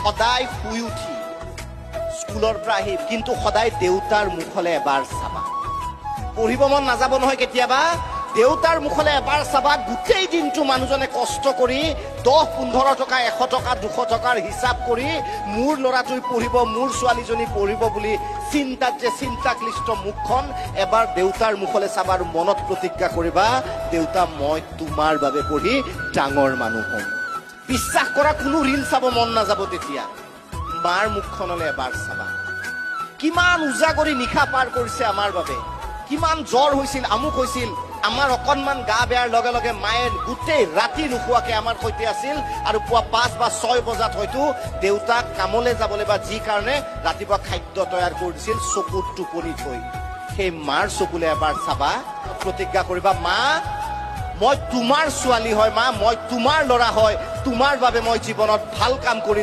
সদায় শুই উঠি স্কুলৰ পৰা আহি কিন্তু সদায় দেউতাৰ মুখলৈ এবাৰ চাবা। পঢ়িব মন নাযাব নহয় কেতিয়াবা, দেউতাৰ মুখলৈ এবাৰ চাবা। গোটেই দিনটো মানুহজনে কষ্ট কৰি 10-15 টকা 100 টকা 200 টকাৰ হিচাপ কৰি মোৰ ল'ৰাটোৱে পঢ়িব, মোৰ ছোৱালীজনী পঢ়িব বুলি চিন্তাত যে চিন্তাক্লিষ্ট মুখখন এবাৰ দেউতাৰ মুখলৈ চাবা আৰু মনত প্ৰতিজ্ঞা কৰিবা, দেউতা মই তোমাৰ বাবে পঢ়ি ডাঙৰ মানুহ হ'ম। বিশ্বাস কৰা, কোনো ঋণ চাব মন নাযাব তেতিয়া। মাৰ মুখখনলৈ এবাৰ চাবা। কিমান উজাগৰি নিশা পাৰ কৰিছে আমাৰ বাবে, কিমান জ্বৰ হৈছিল, আমুক হৈছিল, আমাৰ অকণমান গা বেয়াৰ লগে লগে মায়ে গোটেই ৰাতি নোখোৱাকে আমাৰ সৈতে আছিল আৰু পুৱা 5 বা 6 বজাত হয়তো দেউতাক কামলৈ যাবলৈ বা যি কাৰণে ৰাতিপুৱা খাদ্য তৈয়াৰ কৰি দিছিল চকুত টোপনি থৈ। সেই মাৰ চকুলে এবাৰ চাবা, প্ৰতিজ্ঞা কৰিবা, মা মই তোমাৰ ছোৱালী হয়, মা মই তোমাৰ ল'ৰা হয়, তোমাৰ বাবে মই জীৱনত ভাল কাম কৰি